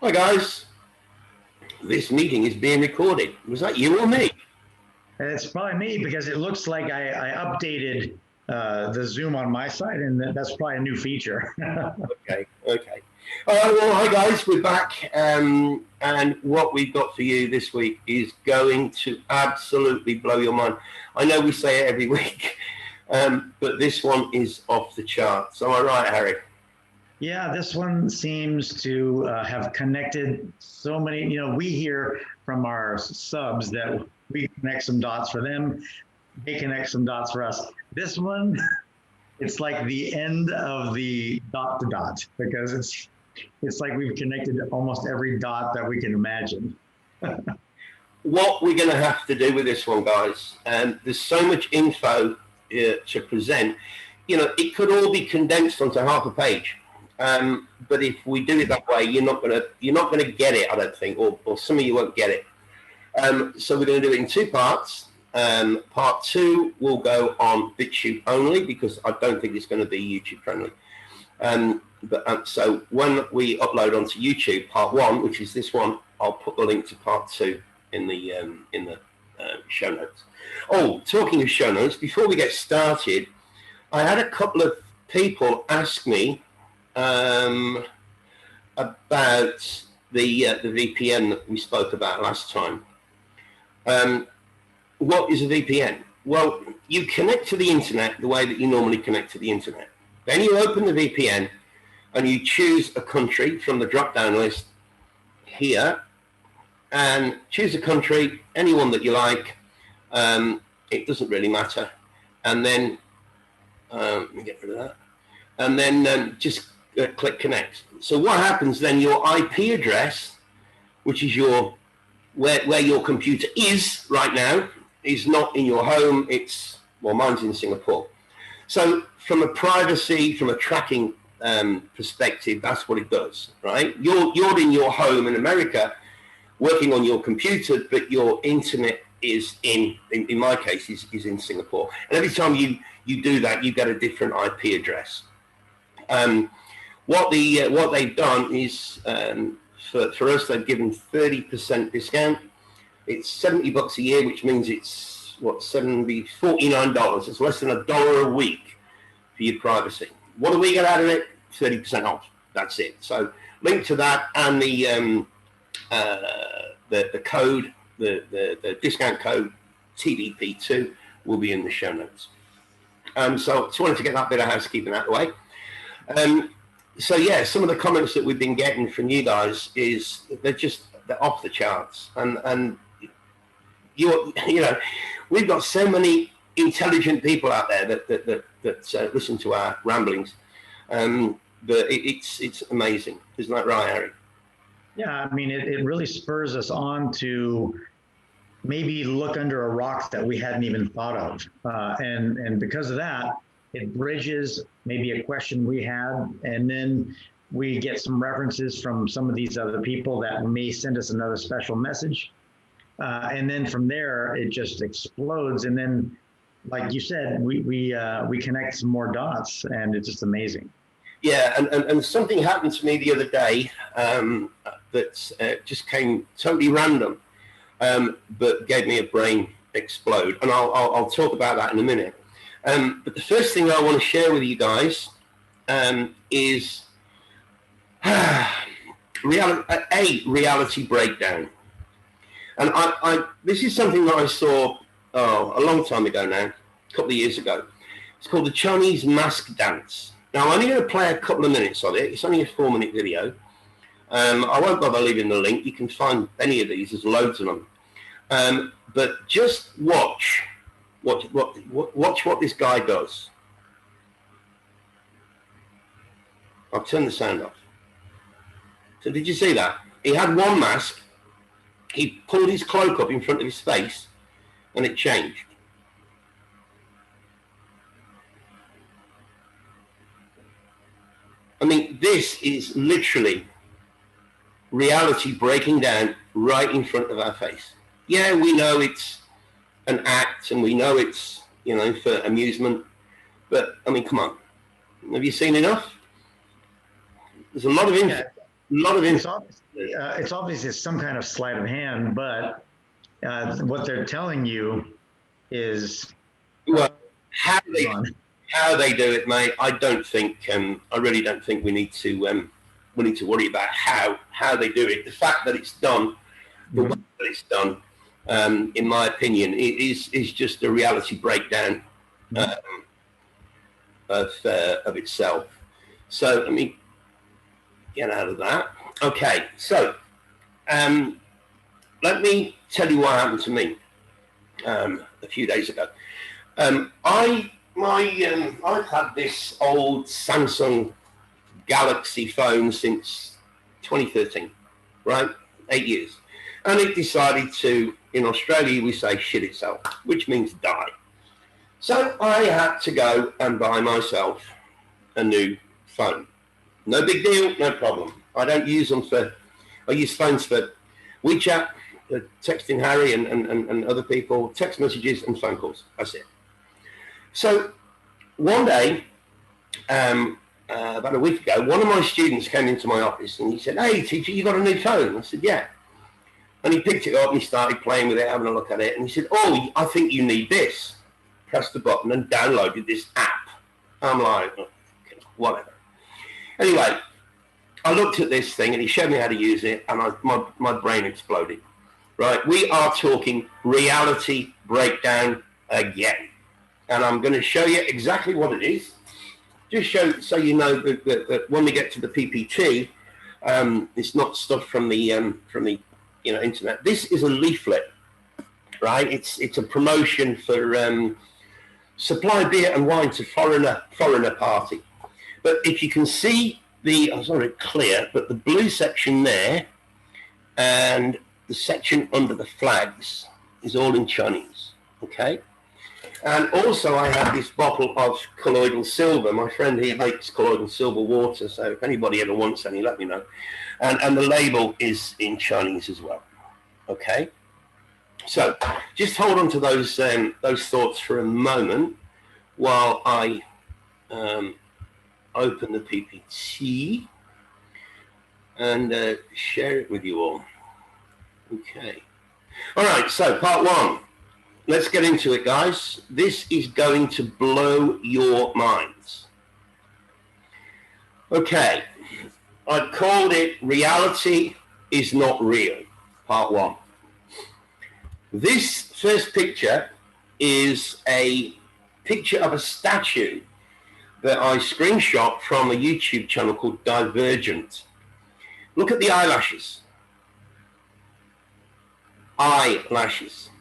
Hi guys, this meeting is being recorded. Was that you or me? It's probably me because it looks like I updated the Zoom on my side, and that's probably a new feature. Okay. All right, well, hi guys, we're back, and what we've got for you this week is going to absolutely blow your mind. I know we say it every week, but this one is off the charts. Am I right, Harry? Yeah, this one seems to have connected so many. We hear from our subs that we connect some dots for them, they connect some dots for us. This one, it's like the end of the dot to dot, because it's like we've connected almost every dot that we can imagine. What we're going to have to do with this one, guys, there's so much info to present. It could all be condensed onto half a page. But if we do it that way, you're not gonna get it, I don't think, or some of you won't get it. So we're going to do it in two parts. Part two will go on BitChute only, because I don't think it's going to be YouTube friendly. So when we upload onto YouTube, part one, which is this one, I'll put the link to part two in the show notes. Oh, talking of show notes, before we get started, I had a couple of people ask me about the VPN that we spoke about last time. What is a VPN? Well, you connect to the internet the way that you normally connect to the internet. Then you open the VPN and you choose a country from the drop-down list here, and choose a country, anyone that you like. It doesn't really matter. And then let me get rid of that. And then just click connect. So what happens then? Your IP address, which is where your computer is right now, is not in your home. Mine's in Singapore. So from a privacy, from a tracking perspective, that's what it does, right? You're in your home in America, working on your computer, but your internet is in my case, is in Singapore. And every time you do that, you get a different IP address. What they've done is, for us, they've given 30% discount. It's $70 a year, which means it's $49. It's less than $1 a week for your privacy. What do we get out of it? 30% off. That's it. So link to that, and the code, the discount code TDP2 will be in the show notes. So just wanted to get that bit of housekeeping out of the way. So yeah, some of the comments that we've been getting from you guys is they're off the charts, and we've got so many intelligent people out there that listen to our ramblings, but it's amazing, isn't that right, Harry? Yeah, I mean, it really spurs us on to maybe look under a rock that we hadn't even thought of, and because of that, it bridges maybe a question we had, and then we get some references from some of these other people that may send us another special message. And then from there, it just explodes. And then, like you said, we connect some more dots, and it's just amazing. Yeah, and something happened to me the other day that just came totally random, but gave me a brain explode. And I'll talk about that in a minute. But the first thing I want to share with you guys is a reality breakdown. And this is something that I saw a long time ago now, a couple of years ago. It's called the Chinese mask dance. Now, I'm only going to play a couple of minutes of it. It's only a 4-minute video. I won't bother leaving the link. You can find any of these. There's loads of them. But just watch what this guy does. I'll turn the sound off. So did you see that? He had one mask. He pulled his cloak up in front of his face, and it changed. I mean, this is literally reality breaking down right in front of our face. Yeah, we know it's an act, and we know it's, for amusement, but I mean, come on, have you seen enough? There's a lot of info. lot of It's obviously some kind of sleight of hand, but what they're telling you is well, how they do it, mate. I don't think. I really don't think we need to worry about how they do it. The fact that it's done, the way that it's done, in my opinion, is just a reality breakdown of itself. So let me get out of that. Okay, so let me tell you what happened to me a few days ago. I've had this old Samsung Galaxy phone since 2013, right? 8 years. And it decided to, in Australia, we say shit itself, which means die. So I had to go and buy myself a new phone. No big deal, no problem. I use phones for WeChat, texting Harry and other people, text messages and phone calls. That's it. So one day, about a week ago, one of my students came into my office and he said, "Hey, teacher, you got a new phone?" I said, "Yeah." And he picked it up and he started playing with it, having a look at it. And he said, "Oh, I think you need this." Pressed the button and downloaded this app. I'm like, oh, whatever. Anyway, I looked at this thing and he showed me how to use it, and my brain exploded. Right? We are talking reality breakdown again. And I'm going to show you exactly what it is. Just so you know that when we get to the PPT, it's not stuff from the internet. This is a leaflet, right? It's a promotion for supply beer and wine to foreigner party. But if you can see I'm sorry, clear, but the blue section there and the section under the flags is all in Chinese, okay? And also I have this bottle of colloidal silver. My friend here makes colloidal silver water, so if anybody ever wants any, let me know. And the label is in Chinese as well, okay? So just hold on to those thoughts for a moment while I open the PPT and share it with you all. Okay. All right, so part one. Let's get into it, guys. This is going to blow your minds. Okay. I called it Reality is Not Real, part one. This first picture is a picture of a statue that I screenshot from a YouTube channel called Divergent. Look at the eyelashes. Eyelashes.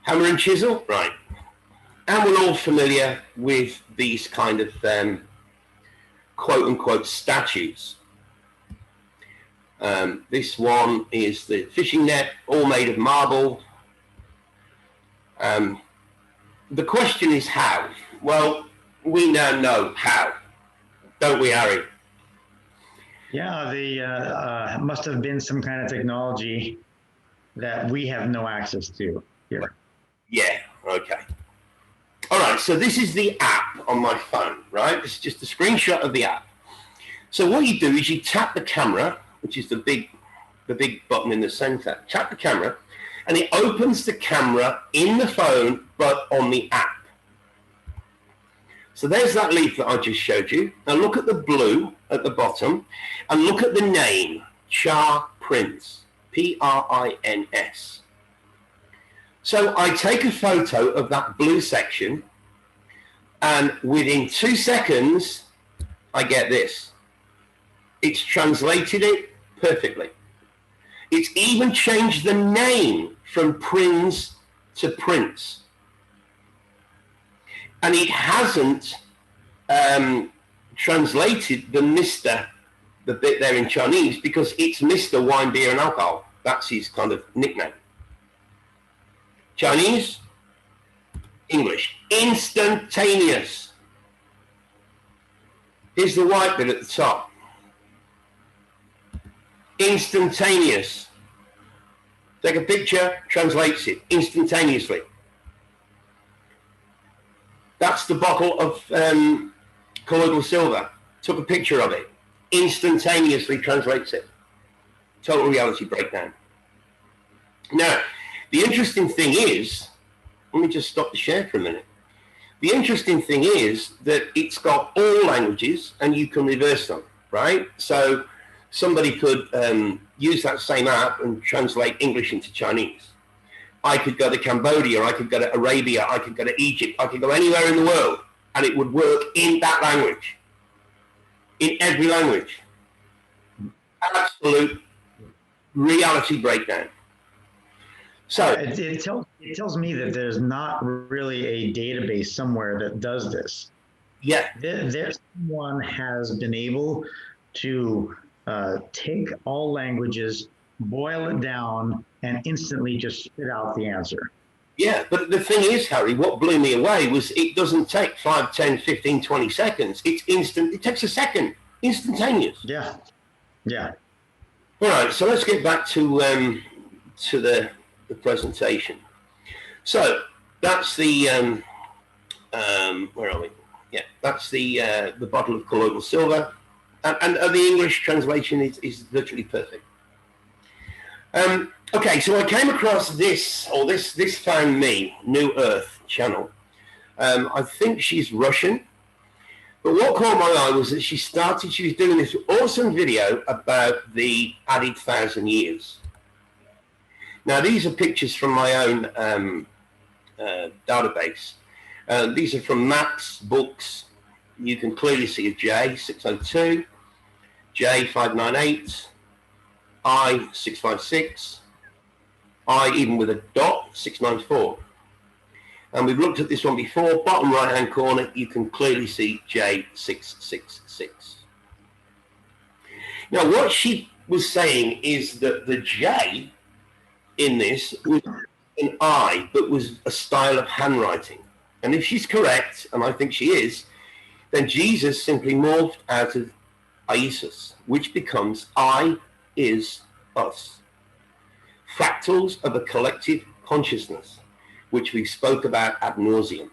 Hammer and chisel, right. And we're all familiar with these kind of quote-unquote statues. This one is the fishing net, all made of marble. The question is how? Well, we now know how, don't we, Harry? Yeah, the must have been some kind of technology that we have no access to here. Yeah, okay. All right, so this is the app on my phone, right? This is just a screenshot of the app. So what you do is you tap the camera, which is the big button in the center. Tap the camera, and it opens the camera in the phone, but on the app. So there's that leaf that I just showed you. Now look at the blue at the bottom, and look at the name, Char Prince, Prins. So I take a photo of that blue section, and within 2 seconds, I get this. It's translated it perfectly. It's even changed the name from Prince to Prince. And it hasn't translated the Mr., the bit there in Chinese, because it's Mr. Wine, Beer and Alcohol. That's his kind of nickname. Chinese, English, instantaneous. Here's the white bit at the top. Instantaneous. Take a picture, translates it instantaneously. That's the bottle of colloidal silver. Took a picture of it. instantaneously translates it. Total reality breakdown. Now, the interesting thing is, let me just stop the share for a minute. The interesting thing is that it's got all languages and you can reverse them, right? So somebody could use that same app and translate English into Chinese. I could go to Cambodia, I could go to Arabia, I could go to Egypt, I could go anywhere in the world, and it would work in that language, in every language. Absolute reality breakdown. So it tells me that there's not really a database somewhere that does this. Yeah, There's someone has been able to take all languages, boil it down, and instantly just spit out the answer. Yeah, but the thing is, Harry, what blew me away was it doesn't take 5, 10, 15, 20 seconds. It's instant. It takes a second. Instantaneous. Yeah. Yeah. All right, so let's get back to the presentation. So that's the where are we? Yeah, that's the bottle of colloidal silver, and the English translation is virtually perfect. Okay, so I came across this found me, New Earth channel. I think she's Russian, but what caught my eye was that she was doing this awesome video about the added 1,000 years. Now, these are pictures from my own database. These are from maps, books. You can clearly see a J, 602, J, 598, I, 656, I, even with a dot, 694. And we've looked at this one before. Bottom right-hand corner, you can clearly see J666. Now, what she was saying is that the J in this was an I, but was a style of handwriting. And if she's correct, and I think she is, then Jesus simply morphed out of Iesus, which becomes I is us. Fractals of a collective consciousness, which we spoke about ad nauseum.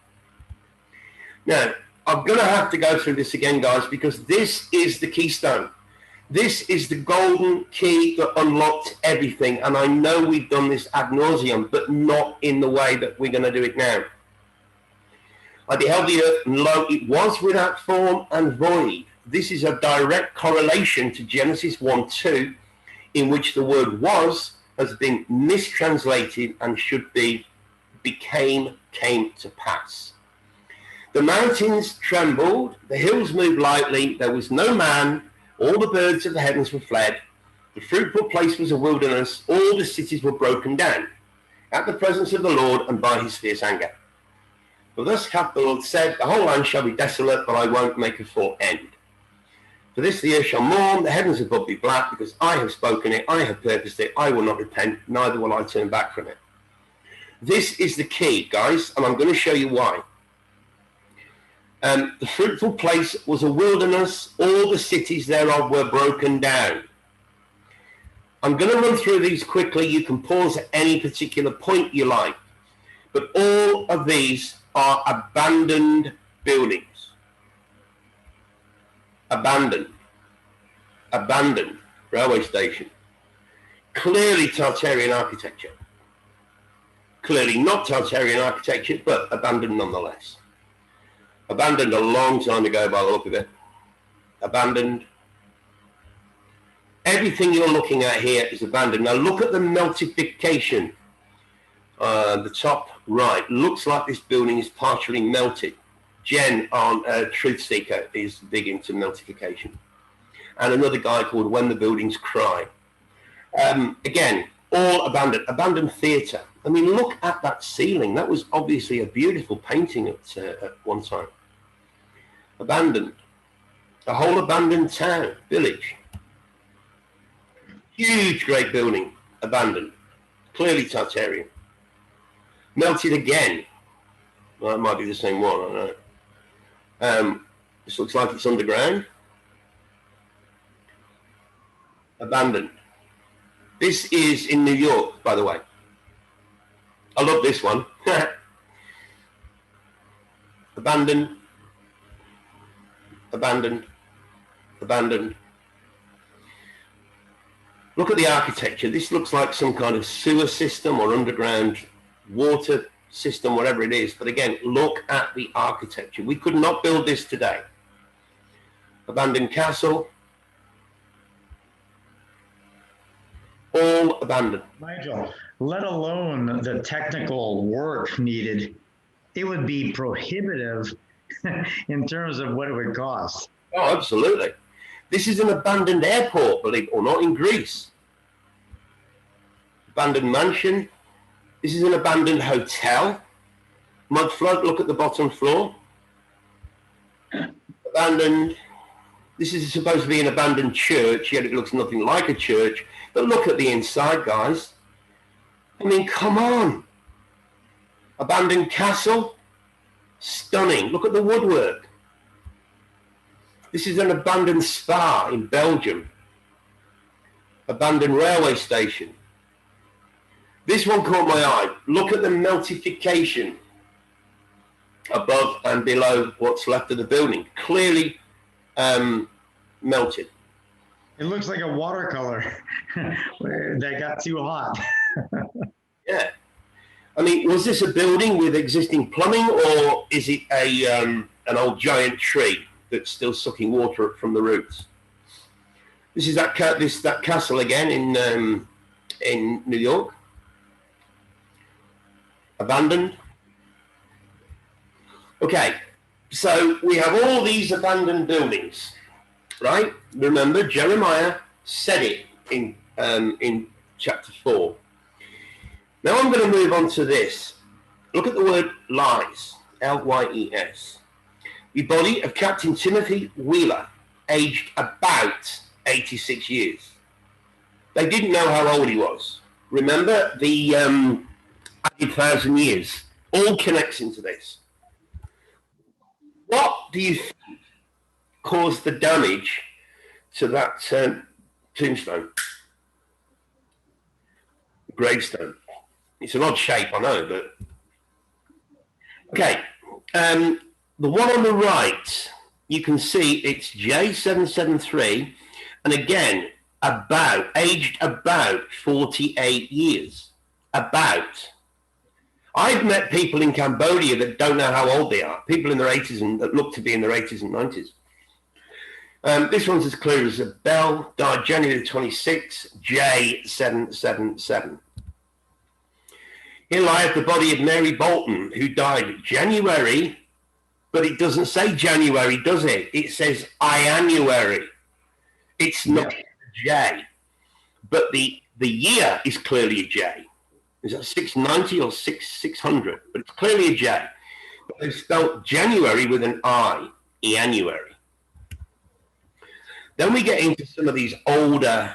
Now, I'm going to have to go through this again, guys, because this is the keystone. This is the golden key that unlocked everything. And I know we've done this ad nauseum, but not in the way that we're going to do it now. I beheld the earth, and lo, it was without form and void. This is a direct correlation to Genesis 1:2, in which the word was has been mistranslated and should be became, came to pass. The mountains trembled, the hills moved lightly, there was no man, all the birds of the heavens were fled, the fruitful place was a wilderness, all the cities were broken down, at the presence of the Lord and by his fierce anger. For thus hath the Lord said, the whole land shall be desolate, but I won't make a full end. For this the earth shall mourn, the heavens above be black, because I have spoken it, I have purposed it, I will not repent, neither will I turn back from it. This is the key, guys, and I'm going to show you why. The fruitful place was a wilderness, all the cities thereof were broken down. I'm going to run through these quickly, you can pause at any particular point you like, but all of these are abandoned buildings. Abandoned railway station, clearly Tartarian architecture, clearly not Tartarian architecture, but abandoned nonetheless. Abandoned a long time ago by the look of it. Abandoned. Everything you're looking at here is abandoned. Now look at the meltification. The top right looks like this building is partially melted. Jen on Truth Seeker is big into meltification. And another guy called When the Buildings Cry. Again, all abandoned. Abandoned theatre. I mean, look at that ceiling. That was obviously a beautiful painting at one time. Abandoned. A whole abandoned town, village. Huge, great building. Abandoned. Clearly Tartarian. Melted again. Well, that might be the same one, I don't know. This looks like it's underground. Abandoned. This is in New York, by the way. I love this one. Abandoned. Abandoned. Abandoned. Look at the architecture. This looks like some kind of sewer system or underground water system, whatever it is. But again, look at the architecture. We could not build this today. Abandoned castle. All abandoned. Nigel, let alone the technical work needed, it would be prohibitive in terms of what it would cost. Oh, absolutely. This is an abandoned airport, believe it or not, in Greece. Abandoned mansion. This is an abandoned hotel. Mud flood, look at the bottom floor. Abandoned. This is supposed to be an abandoned church, yet it looks nothing like a church. But look at the inside, guys. I mean, come on. Abandoned castle. Stunning. Look at the woodwork. This is an abandoned spa in Belgium. Abandoned railway station. This one caught my eye. Look at the meltification above and below what's left of the building. Clearly melted. It looks like a watercolor that got too hot. Yeah. I mean, was this a building with existing plumbing, or is it an old giant tree that's still sucking water from the roots? This is that castle again in New York. Abandoned. Okay, so we have all these abandoned buildings, right? Remember, Jeremiah said it in chapter 4. Now I'm going to move on to this. Look at the word lies, L-Y-E-S. The body of Captain Timothy Wheeler, aged about 86 years. They didn't know how old he was. Remember, the 1,000 years all connects into this. What do you think caused the damage to that tombstone? Gravestone. It's an odd shape, I know, but... Okay, the one on the right, you can see it's J773, and again, aged about 48 years. About. I've met people in Cambodia that don't know how old they are, people in their 80s and that look to be in their 80s and 90s. This one's as clear as a bell, died January 26, J777. Here lieth the body of Mary Bolton, who died January, but it doesn't say January, does it? It says Ianuary. It's not a J, but the year is clearly a J. Is that 690 or 600? But it's clearly a J. But they've spelled January with an I, Ianuary. Then we get into some of these older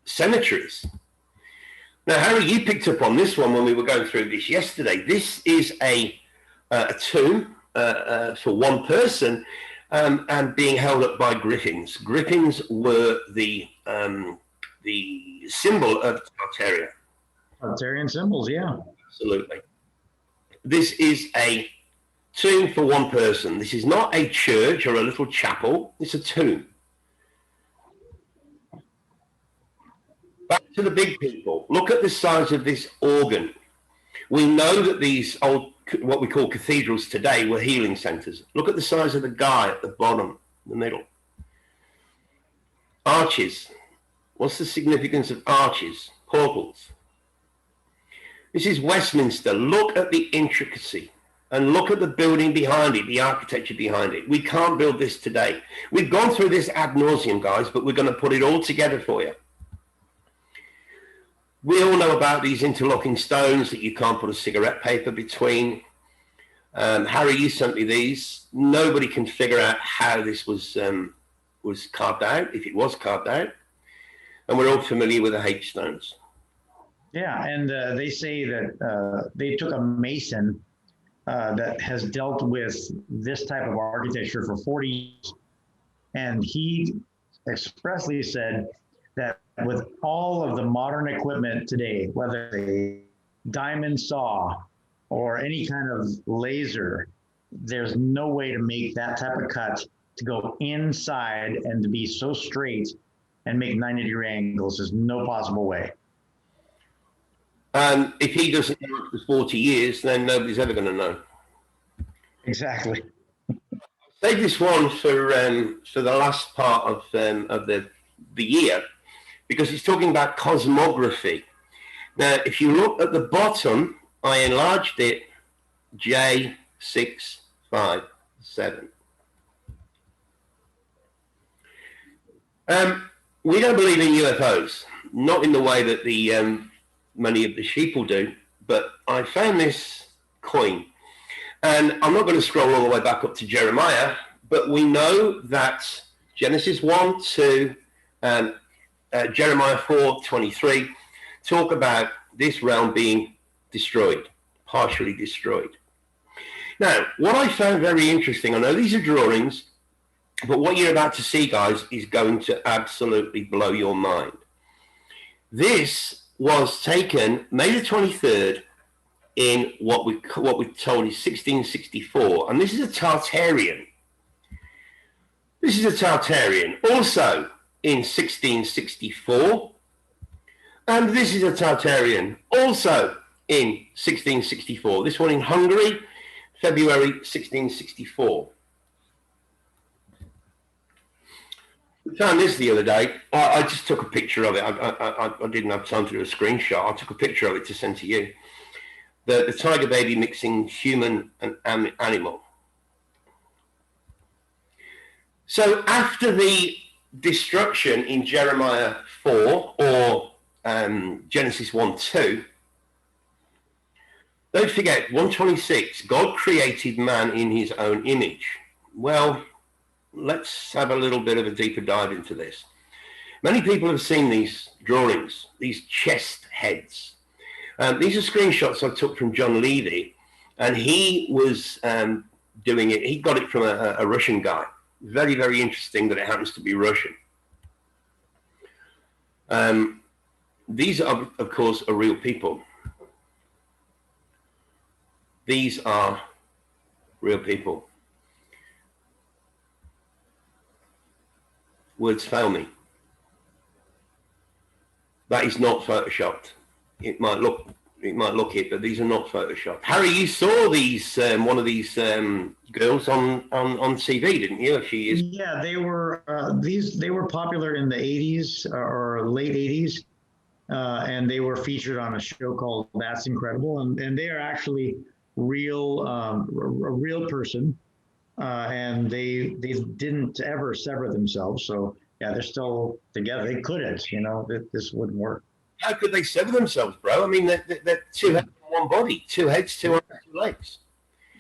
cemeteries. Now, Harry, you picked up on this one when we were going through this yesterday. This is a tomb for one person and being held up by griffins. Griffins were the symbol of Tartaria. Tartarian symbols, yeah. Absolutely. This is a tomb for one person. This is not a church or a little chapel. It's a tomb. Back to the big people. Look at the size of this organ. We know that these old, what we call cathedrals today, were healing centers. Look at the size of the guy at the bottom, the middle. Arches. What's the significance of arches? Portals. This is Westminster. Look at the intricacy and look at the building behind it, the architecture behind it. We can't build this today. We've gone through this ad nauseum, guys, but we're going to put it all together for you. We all know about these interlocking stones that you can't put a cigarette paper between. Harry, you sent me these. Nobody can figure out how this was carved out, if it was carved out. And we're all familiar with the H stones. Yeah, and they say that they took a mason that has dealt with this type of architecture for 40 years. And he expressly said that with all of the modern equipment today, whether a diamond saw or any kind of laser, there's no way to make that type of cut to go inside and to be so straight and make 90-degree angles. There's no possible way. And if he doesn't know it for 40 years, then nobody's ever going to know. Exactly. Save this one for the last part of the year, because it's talking about cosmography. Now, if you look at the bottom, I enlarged it J657. We don't believe in UFOs, not in the way that the many of the sheeple do, but I found this coin. And I'm not going to scroll all the way back up to Jeremiah, but we know that Genesis 1, 2, and Jeremiah 4:23 talk about this realm being destroyed, partially destroyed. Now, what I found very interesting, I know these are drawings, but what you're about to see, guys, is going to absolutely blow your mind. This was taken May the 23rd in what we're told is 1664, and this is a Tartarian. This is a Tartarian, also in 1664, and this is a Tartarian, also in 1664. This one in Hungary, February 1664. I found this the other day. I just took a picture of it. I didn't have time to do a screenshot. I took a picture of it to send to you. The tiger baby mixing human and animal. So after the destruction in Jeremiah 4 or Genesis 1:2, don't forget 126, God created man in his own image. Well, let's have a little bit of a deeper dive into this. Many people have seen these drawings, these chest heads. These are screenshots I took from John Levy, and he was doing it. He got it from a Russian guy. Very, very interesting that it happens to be Russian. These are, of course, are real people. These are real people. Words fail me. That is not photoshopped. It might look it, but these are not photoshopped. Harry, you saw these one of these girls on TV, didn't you? A few years. Yeah, they were they were popular in the 80s or late 80s, and they were featured on a show called That's Incredible, and they are actually real a real person, and they didn't ever sever themselves. So yeah, they're still together. They couldn't, this wouldn't work. How could they sever themselves, bro? I mean, they're two heads in one body, two heads, two arms, two legs.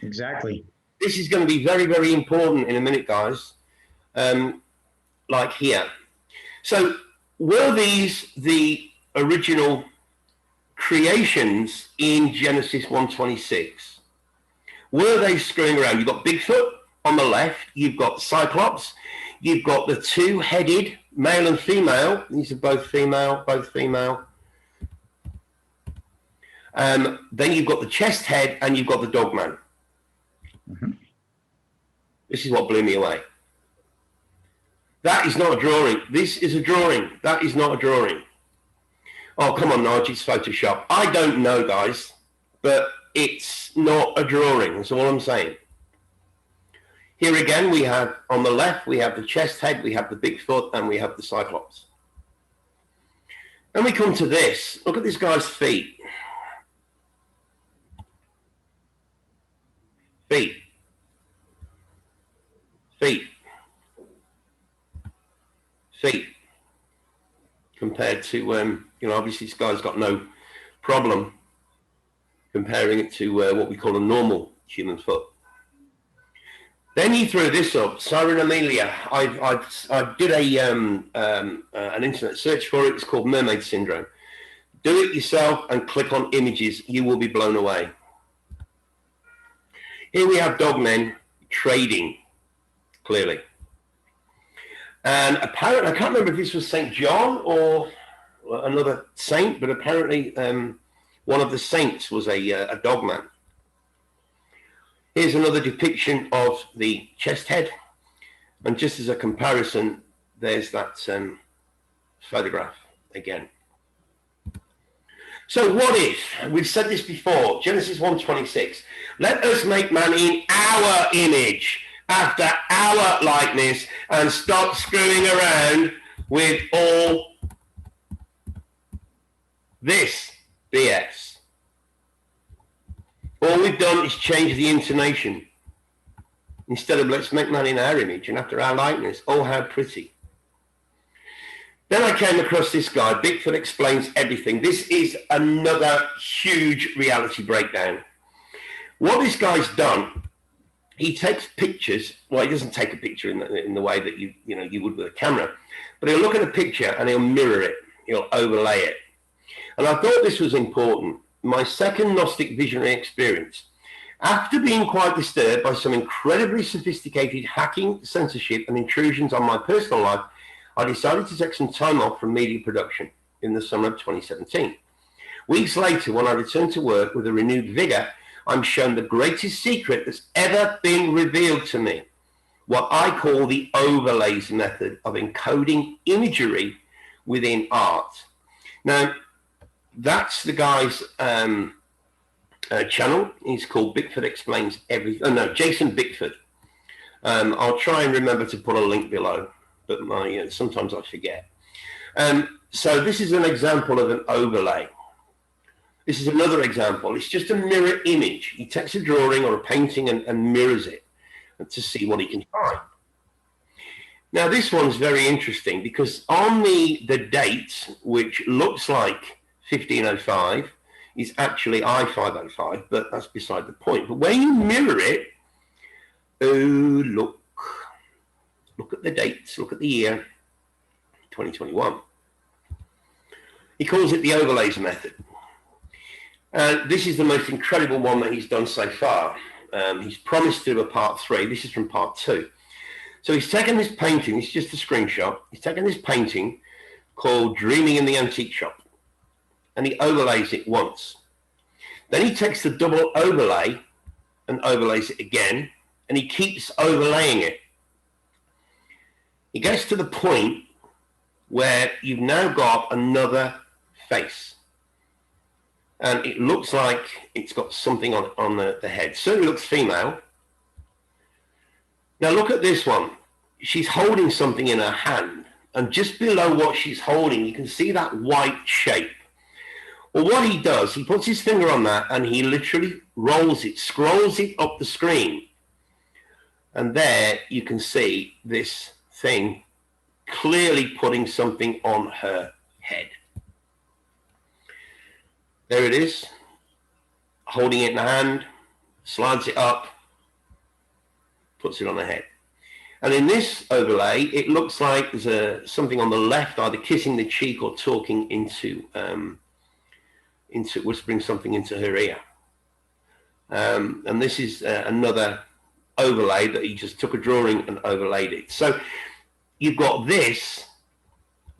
Exactly. This is going to be very, very important in a minute, guys. Like here. So were these the original creations in Genesis 1:26? Were they screwing around? You've got Bigfoot on the left. You've got Cyclops. You've got the two-headed male and female. These are both female, both female. Then you've got the chest head and you've got the dog man. Mm-hmm. This is what blew me away. That is not a drawing. This is a drawing. That is not a drawing. Oh, come on, Nige, it's Photoshop. I don't know, guys, but it's not a drawing. That's all I'm saying. Here again, we have, on the left, we have the chest head, we have the Bigfoot, and we have the Cyclops. Then we come to this. Look at this guy's feet. Feet. Compared to, obviously this guy's got no problem comparing it to what we call a normal human foot. Then he threw this up, Siren Amelia. I did an internet search for it. It's called Mermaid Syndrome. Do it yourself and click on images. You will be blown away. Here we have dogmen trading, clearly. And apparently, I can't remember if this was St. John or another saint, but apparently one of the saints was a dogman. Here's another depiction of the chest head. And just as a comparison, there's that photograph again. So what if, we've said this before, Genesis 1:26, let us make man in our image, after our likeness, and stop screwing around with all this BS. All we've done is change the intonation. Instead of let's make man in our image and after our likeness. Oh, how pretty. Then I came across this guy, Bigfoot Explains Everything. This is another huge reality breakdown. What this guy's done, he takes pictures. Well, he doesn't take a picture in the way that you would with a camera, but he'll look at a picture and he'll mirror it. He'll overlay it. And I thought this was important. My second Gnostic visionary experience. After being quite disturbed by some incredibly sophisticated hacking, censorship, and intrusions on my personal life, I decided to take some time off from media production in the summer of 2017. Weeks later, when I returned to work with a renewed vigor, I'm shown the greatest secret that's ever been revealed to me, what I call the overlays method of encoding imagery within art. Now, that's the guy's channel. He's called Bigfoot Explains Everything. Oh, no, Jason Bigfoot. I'll try and remember to put a link below, but sometimes I forget. So this is an example of an overlay. This is another example. It's just a mirror image. He takes a drawing or a painting and mirrors it to see what he can find. Now, this one's very interesting because on the date, which looks like 1505, is actually I-505, but that's beside the point. But when you mirror it, oh, look at the dates, look at the year, 2021. He calls it the overlays method. And this is the most incredible one that he's done so far. He's promised to do a part 3. This is from part 2. So he's taken this painting, it's just a screenshot. He's taken this painting called Dreaming in the Antique Shop, and he overlays it once. Then he takes the double overlay and overlays it again, and he keeps overlaying it. He gets to the point where you've now got another face. And it looks like it's got something on the head. Certainly looks female. Now look at this one. She's holding something in her hand. And just below what she's holding, you can see that white shape. Well, what he does, he puts his finger on that and he literally rolls it, scrolls it up the screen. And there you can see this thing clearly putting something on her head. There it is, holding it in the hand, slides it up, puts it on the head. And in this overlay, it looks like there's something on the left, either kissing the cheek or talking into whispering something into her ear. And this is another overlay that he just took a drawing and overlaid it. So you've got this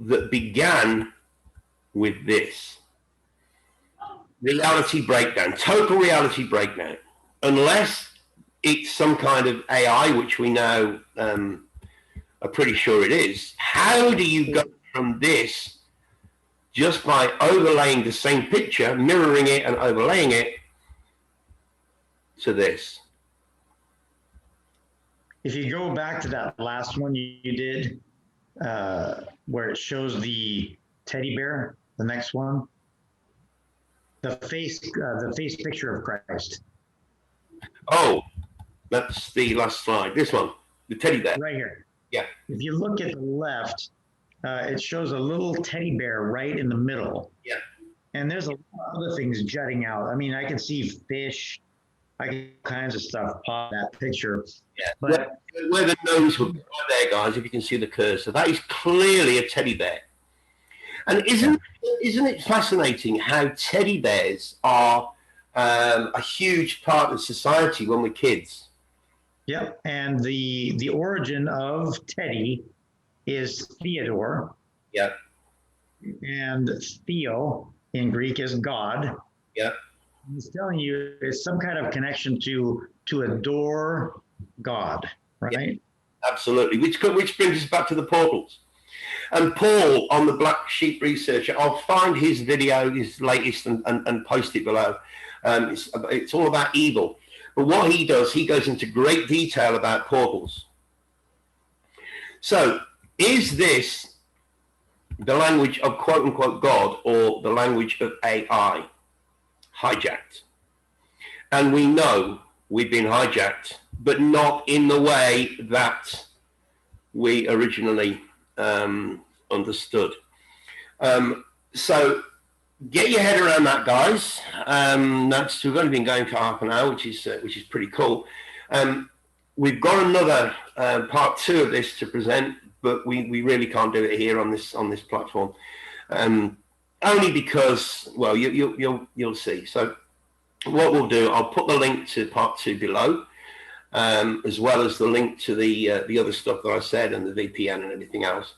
that began with this. Reality breakdown, total reality breakdown. Unless it's some kind of AI, which we now are pretty sure it is. How do you go from this just by overlaying the same picture, mirroring it and overlaying it, to this? If you go back to that last one you did, where it shows the teddy bear, the next one, the face picture of Christ. Oh, that's the last slide. This one, the teddy bear. Right here. Yeah. If you look at the left, it shows a little teddy bear right in the middle. Yeah. And there's a lot of other things jutting out. I mean, I can see fish, all kinds of stuff pop that picture. Yeah. But where the nose would be right there, guys, if you can see the cursor, that is clearly a teddy bear. And isn't it fascinating how teddy bears are a huge part of society when we're kids? Yep. And the origin of Teddy is Theodore. Yeah. And Theo in Greek is God. Yeah. He's telling you it's some kind of connection to adore God, right? Yeah, absolutely. Which brings us back to the portals. And Paul on the Black Sheep Researcher, I'll find his video, his latest, and post it below. It's all about evil. But what he does, he goes into great detail about portals. So is this the language of quote unquote God or the language of AI hijacked? And we know we've been hijacked, but not in the way that we originally understood. So get your head around that, guys. We've only been going for half an hour, which is pretty cool. We've got another part 2 of this to present, but we really can't do it here on this platform, only because, well, you'll see. So what we'll do, I'll put the link to part 2 below, as well as the link to the other stuff that I said and the VPN and everything else,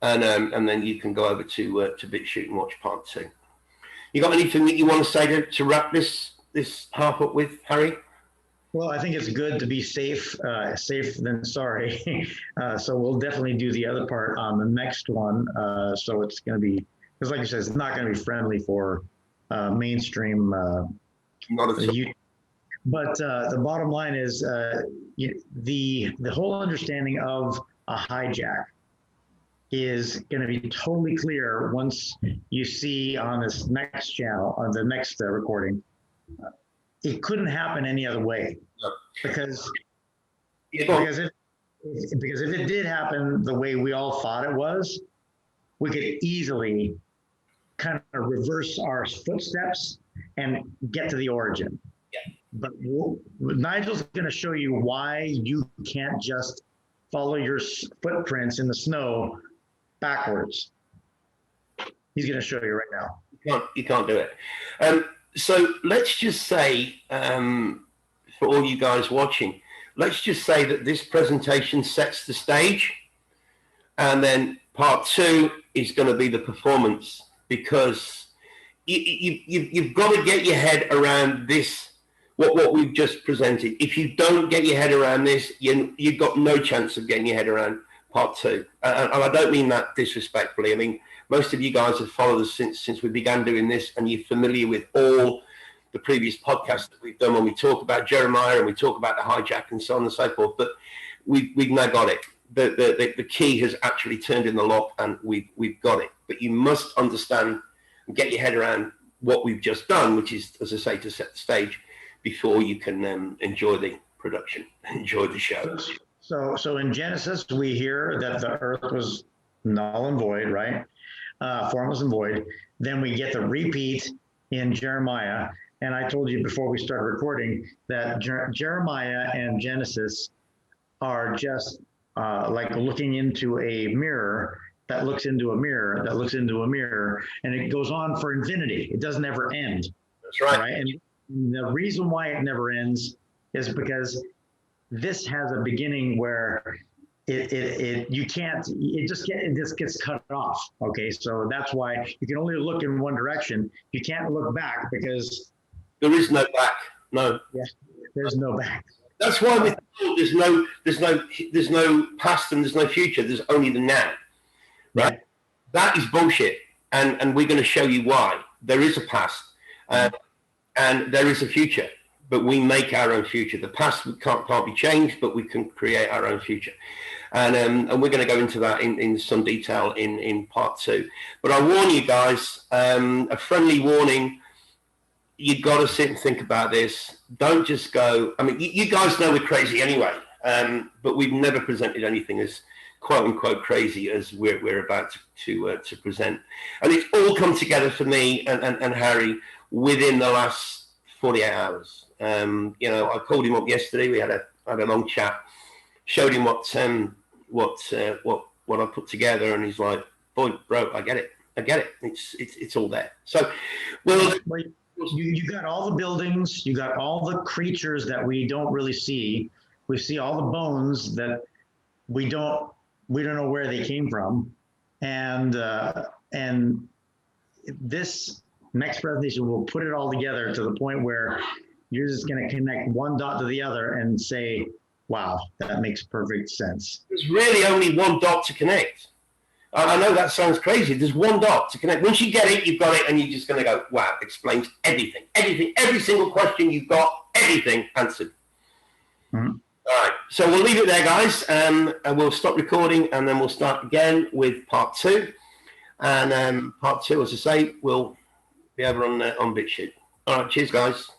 and then you can go over to BitChute and watch part 2. You got anything that you want to say to wrap this half up with, Harry? Well, I think it's good to be safe than sorry. So we'll definitely do the other part on the next one. So it's going to be, because like you said, it's not going to be friendly for mainstream. Not at all. But the bottom line is the whole understanding of a hijack is going to be totally clear once you see on this next channel, on the next recording. It couldn't happen any other way, because if it did happen the way we all thought it was, we could easily kind of reverse our footsteps and get to the origin. Yeah. But Nigel's going to show you why you can't just follow your footprints in the snow backwards. He's going to show you right now. You can't do it. So let's just say, for all you guys watching, let's just say that this presentation sets the stage, and then part 2 is going to be the performance, because you've got to get your head around this, what we've just presented. If you don't get your head around this, you've got no chance of getting your head around part 2. And I don't mean that disrespectfully. I mean, most of you guys have followed us since we began doing this, and you're familiar with all the previous podcasts that we've done when we talk about Jeremiah and we talk about the hijack and so on and so forth. But we've now got it. The key has actually turned in the lock, and we've got it. But you must understand and get your head around what we've just done, which is, as I say, to set the stage before you can enjoy the production, enjoy the show. So in Genesis, we hear that the earth was null and void, right? Formless and void. Then we get the repeat in Jeremiah. And I told you before we started recording that Jeremiah and Genesis are just like looking into a mirror that looks into a mirror that looks into a mirror, and it goes on for infinity. It doesn't ever end. That's right. And the reason why it never ends is because this has a beginning where it just gets cut off. Okay, so that's why you can only look in one direction. You can't look back because there is no back. No. Yeah, there's no back. That's why there's no past and there's no future. There's only the now. Right? That is bullshit. And we're going to show you why. There is a past and there is a future, but we make our own future. The past can't be changed, but we can create our own future. And we're going to go into that in some detail in part 2. But I warn you guys, a friendly warning. You've got to sit and think about this. Don't just go. I mean, you guys know we're crazy anyway, but we've never presented anything as quote unquote crazy as we're about to present. And it's all come together for me and Harry within the last 48 hours. I called him up yesterday. We had a long chat, showed him what I put together, and he's like, "Boy, bro, I get it. It's all there." So, well. You got all the buildings, you got all the creatures that we don't really see. We see all the bones that we don't know where they came from. And this next presentation will put it all together to the point where you're just going to connect one dot to the other and say, wow, that makes perfect sense. There's really only one dot to connect. I know that sounds crazy. There's one dot to connect. Once you get it, you've got it, and you're just going to go, wow, explains everything. Everything, every single question you've got, everything answered. Mm-hmm. All right, so we'll leave it there, guys, and we'll stop recording, and then we'll start again with part 2. And part 2, as I say, will be over on BitChute. All right, cheers, guys.